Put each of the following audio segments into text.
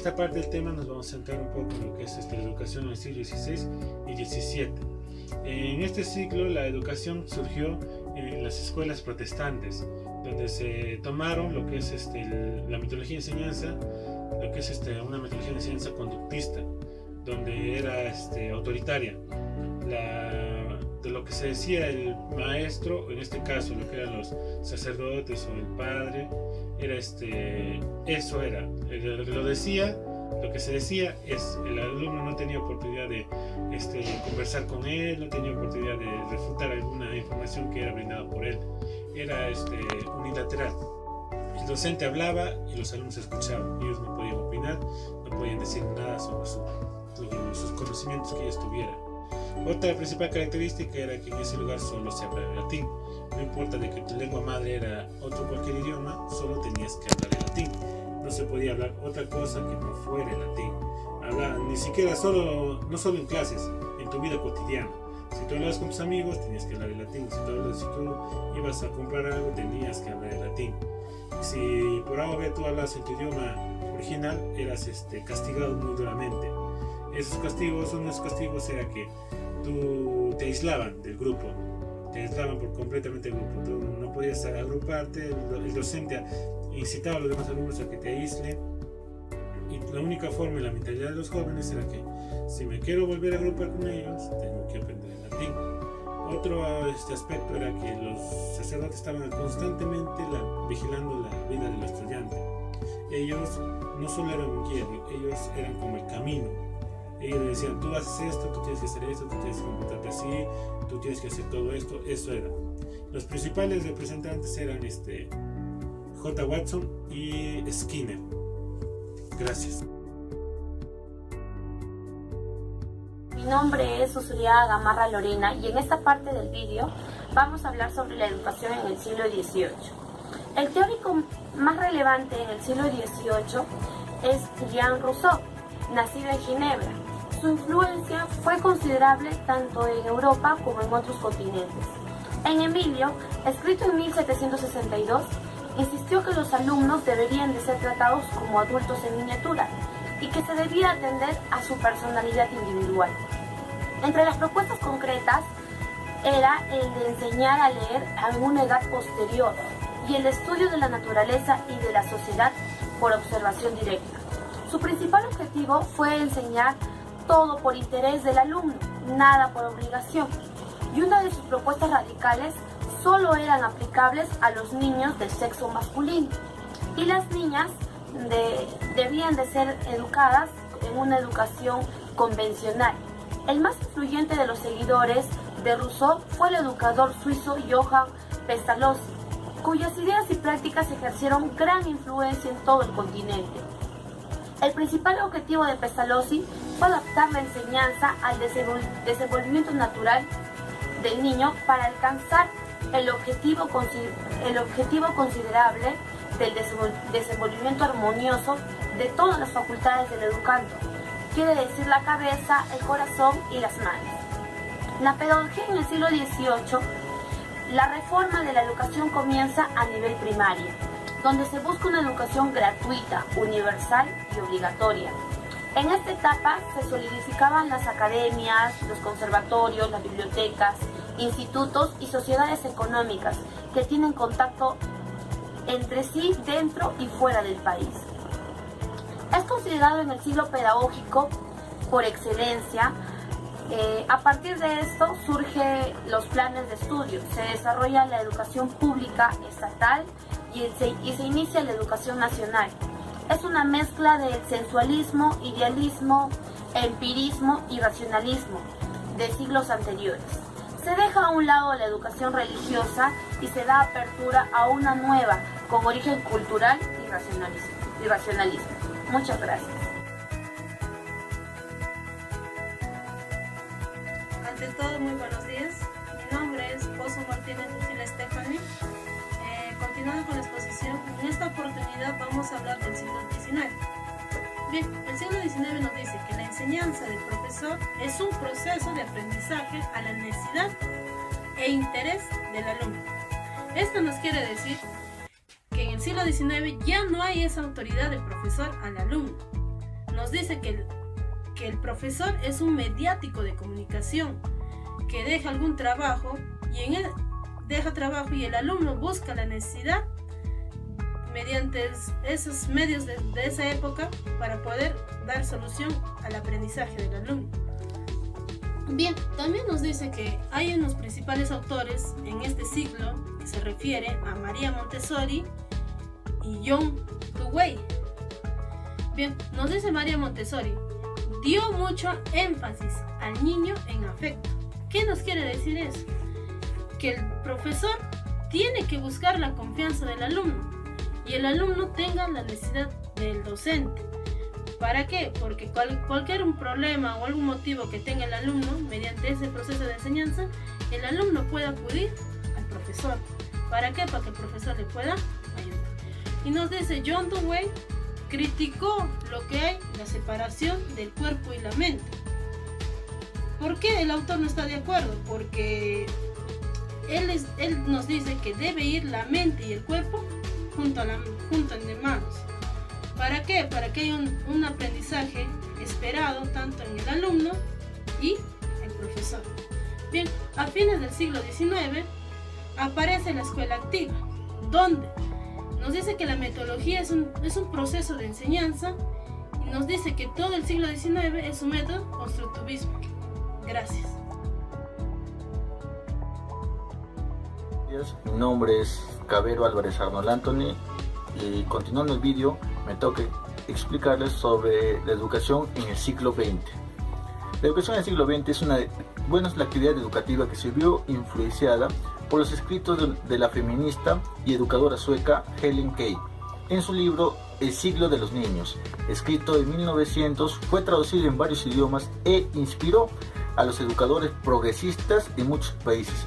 esta parte del tema nos vamos a centrar un poco en lo que es la educación en el siglo XVI y XVII. En este siglo la educación surgió en las escuelas protestantes, donde se tomaron lo que es la metodología de enseñanza, lo que es una metodología de enseñanza conductista, donde era autoritaria. De lo que se decía el maestro, en este caso lo que eran los sacerdotes o el padre, era eso era, lo que se decía es, el alumno no tenía oportunidad de conversar con él, no tenía oportunidad de refutar alguna información que era brindada por él, era unilateral. El docente hablaba y los alumnos escuchaban, ellos no podían opinar, no podían decir nada sobre sus conocimientos que ellos tuvieran. Otra principal característica era que en ese lugar solo se hablaba latín. No importa de que tu lengua madre era cualquier idioma, solo tenías que hablar el latín. No se podía hablar otra cosa que no fuera el latín. Ni siquiera no solo en clases, en tu vida cotidiana. Si tú hablabas con tus amigos, tenías que hablar el latín. Si tú ibas a comprar algo, tenías que hablar el latín. Si por algo tú hablas en tu idioma original, eras castigado muy duramente. Esos castigos era que te aislaban del grupo, te aislaban completamente del grupo, tú no podías agruparte, el docente incitaba a los demás alumnos a que te aíslen, y la única forma en la mentalidad de los jóvenes era que si me quiero volver a agrupar con ellos, tengo que aprender el latín. Otro aspecto era que los sacerdotes estaban constantemente vigilando la vida del estudiante. Ellos no solo eran un guía, ellos eran como el camino. Ellos le decían, tú haces esto, tú tienes que hacer esto, tú tienes que comportarte así, tú tienes que hacer todo esto. Eso era. Los principales representantes eran J. Watson y Skinner. Gracias. Mi nombre es Usuriaga Gamarra Lorena y en esta parte del vídeo vamos a hablar sobre la educación en el siglo XVIII. El teórico más relevante en el siglo XVIII es Jean Rousseau, nacido en Ginebra. Su influencia fue considerable tanto en Europa como en otros continentes. En Emilio, escrito en 1762, insistió que los alumnos deberían de ser tratados como adultos en miniatura y que se debía atender a su personalidad individual. Entre las propuestas concretas era el de enseñar a leer a una edad posterior y el estudio de la naturaleza y de la sociedad por observación directa. Su principal objetivo fue enseñar todo por interés del alumno, nada por obligación, y una de sus propuestas radicales solo eran aplicables a los niños del sexo masculino, y las niñas debían de ser educadas en una educación convencional. El más influyente de los seguidores de Rousseau fue el educador suizo Johann Pestalozzi, cuyas ideas y prácticas ejercieron gran influencia en todo el continente. El principal objetivo de Pestalozzi fue adaptar la enseñanza al desenvolvimiento natural del niño para alcanzar el objetivo considerable del desenvolvimiento armonioso de todas las facultades del educando, quiere decir la cabeza, el corazón y las manos. La pedagogía en el siglo XVIII, la reforma de la educación comienza a nivel primario, donde se busca una educación gratuita, universal y obligatoria. En esta etapa se solidificaban las academias, los conservatorios, las bibliotecas, institutos y sociedades económicas que tienen contacto entre sí dentro y fuera del país. Es considerado en el siglo pedagógico por excelencia. A partir de esto surgen los planes de estudio, se desarrolla la educación pública estatal y se inicia la educación nacional. Es una mezcla del sensualismo, idealismo, empirismo y racionalismo de siglos anteriores. Se deja a un lado la educación religiosa y se da apertura a una nueva con origen cultural y racionalismo. Muchas gracias. Ante todo, muy buenos días. Mi nombre es Pozo Martínez Lucila Stephanie. Continuando con la exposición, en esta oportunidad vamos a hablar del siglo XIX. Bien, el siglo XIX nos dice que la enseñanza del profesor es un proceso de aprendizaje a la necesidad e interés del alumno. Esto nos quiere decir que en el siglo XIX ya no hay esa autoridad del profesor al alumno. nos dice que el profesor es un mediático de comunicación que deja algún trabajo y el alumno busca la necesidad mediante esos medios de esa época para poder dar solución al aprendizaje del alumno. Bien, también nos dice que hay unos principales autores en este ciclo que se refiere a María Montessori y John Dewey. Bien, nos dice María Montessori, dio mucho énfasis al niño en afecto. ¿Qué nos quiere decir eso? Que el profesor tiene que buscar la confianza del alumno y el alumno tenga la necesidad del docente. ¿Para qué? Porque cualquier problema o algún motivo que tenga el alumno mediante ese proceso de enseñanza, el alumno puede acudir al profesor. ¿Para qué? Para que el profesor le pueda ayudar. Y nos dice John Dewey criticó lo que hay, la separación del cuerpo y la mente. ¿Por qué el autor no está de acuerdo? Porque él nos dice que debe ir la mente y el cuerpo junto en manos. ¿Para qué? Para que haya un aprendizaje esperado tanto en el alumno y el profesor. Bien, a fines del siglo XIX aparece la escuela activa, donde nos dice que la metodología es un proceso de enseñanza y nos dice que todo el siglo XIX es un método constructivismo. Gracias. Mi nombre es Cabero Álvarez Arnold Anthony y continuando el vídeo me toca explicarles sobre la educación en el siglo XX. La educación en el siglo XX es la actividad educativa que se vio influenciada por los escritos de la feminista y educadora sueca Helen Key. En su libro El siglo de los niños, escrito en 1900, fue traducido en varios idiomas e inspiró a los educadores progresistas en muchos países.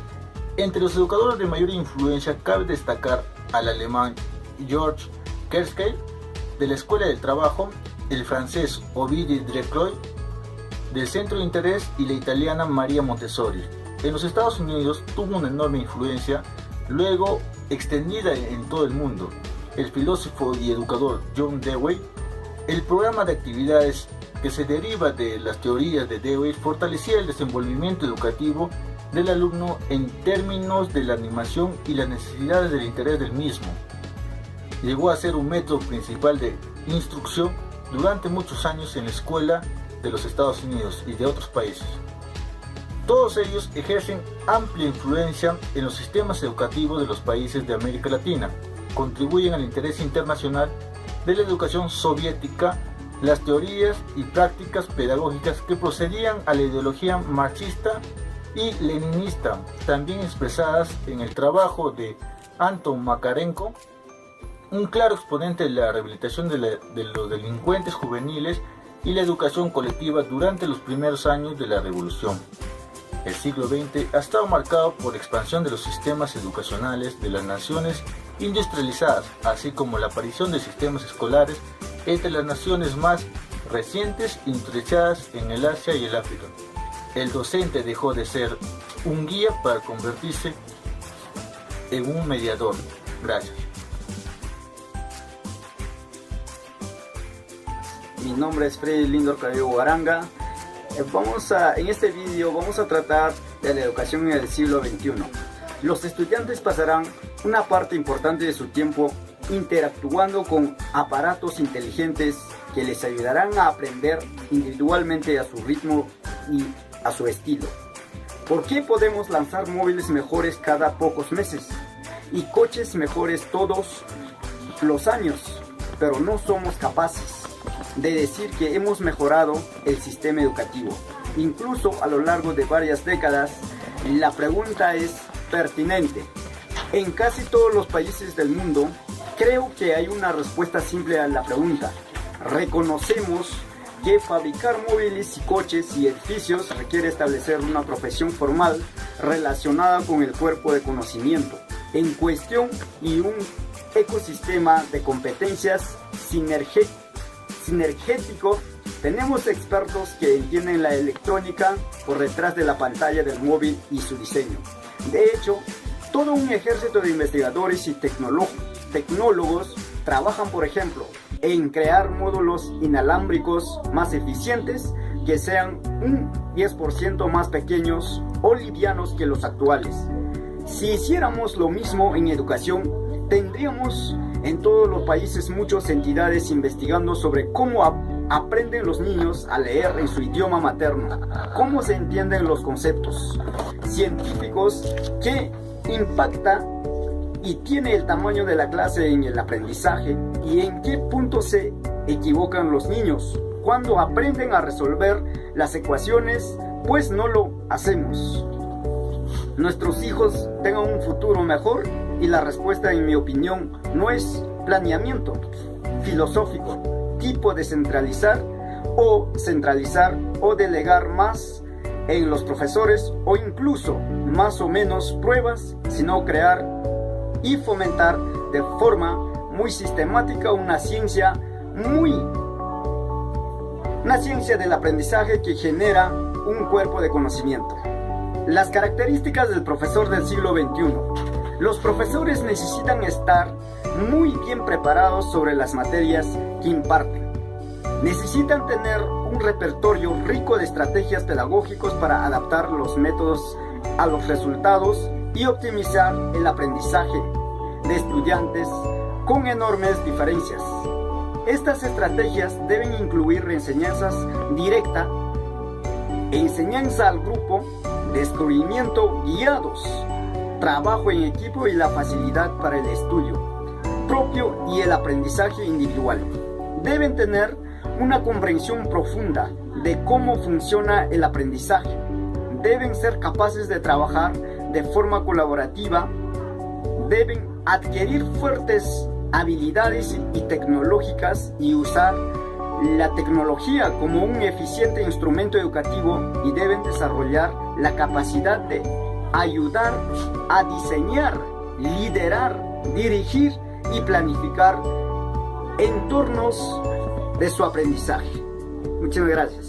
Entre los educadores de mayor influencia cabe destacar al alemán George Kerskey de la Escuela del Trabajo, el francés Ovidi Drecloy del Centro de Interés y la italiana María Montessori. En los Estados Unidos tuvo una enorme influencia, luego extendida en todo el mundo. El filósofo y educador John Dewey, el programa de actividades que se deriva de las teorías de Dewey fortalecía el desenvolvimiento educativo del alumno en términos de la animación y las necesidades del interés del mismo. Llegó a ser un método principal de instrucción durante muchos años en la escuela de los Estados Unidos y de otros países. Todos ellos ejercen amplia influencia en los sistemas educativos de los países de América Latina, contribuyen al interés internacional de la educación soviética, las teorías y prácticas pedagógicas que procedían a la ideología marxista y leninista, también expresadas en el trabajo de Anton Makarenko, un claro exponente de la rehabilitación de los delincuentes juveniles y la educación colectiva durante los primeros años de la revolución. El siglo XX ha estado marcado por la expansión de los sistemas educacionales de las naciones industrializadas, así como la aparición de sistemas escolares entre las naciones más recientes industrializadas en el Asia y el África. El docente dejó de ser un guía para convertirse en un mediador. Gracias. Mi nombre es Freddy Lindor Cabello Guaranga. En este vídeo vamos a tratar de la educación en el siglo XXI. Los estudiantes pasarán una parte importante de su tiempo interactuando con aparatos inteligentes que les ayudarán a aprender individualmente a su ritmo y a su estilo. ¿Por qué podemos lanzar móviles mejores cada pocos meses y coches mejores todos los años, pero no somos capaces de decir que hemos mejorado el sistema educativo? Incluso a lo largo de varias décadas, la pregunta es pertinente. En casi todos los países del mundo, creo que hay una respuesta simple a la pregunta. Reconocemos que fabricar móviles y coches y edificios requiere establecer una profesión formal relacionada con el cuerpo de conocimiento en cuestión y un ecosistema de competencias sinergético. Tenemos expertos que entienden la electrónica por detrás de la pantalla del móvil y su diseño. De hecho, todo un ejército de investigadores y tecnólogos trabajan, por ejemplo, en crear módulos inalámbricos más eficientes que sean un 10% más pequeños o livianos que los actuales. Si hiciéramos lo mismo en educación, tendríamos en todos los países muchas entidades investigando sobre cómo aprenden los niños a leer en su idioma materno, cómo se entienden los conceptos científicos, qué impacta y tiene el tamaño de la clase en el aprendizaje y en qué punto se equivocan los niños cuando aprenden a resolver las ecuaciones, pues no lo hacemos. Nuestros hijos tengan un futuro mejor y la respuesta, en mi opinión, no es planeamiento filosófico, tipo de centralizar o delegar más en los profesores o incluso más o menos pruebas, sino crear y fomentar de forma muy sistemática una ciencia del aprendizaje que genera un cuerpo de conocimiento. Las características del profesor del siglo XXI. Los profesores necesitan estar muy bien preparados sobre las materias que imparten. Necesitan tener un repertorio rico de estrategias pedagógicos para adaptar los métodos a los resultados y optimizar el aprendizaje de estudiantes con enormes diferencias. Estas estrategias deben incluir enseñanzas directa, enseñanza al grupo, descubrimiento guiados, trabajo en equipo y la facilidad para el estudio propio y el aprendizaje individual. Deben tener una comprensión profunda de cómo funciona el aprendizaje. Deben ser capaces de trabajar de forma colaborativa. Deben adquirir fuertes habilidades y tecnológicas y usar la tecnología como un eficiente instrumento educativo y deben desarrollar la capacidad de ayudar a diseñar, liderar, dirigir y planificar entornos de su aprendizaje. Muchas gracias.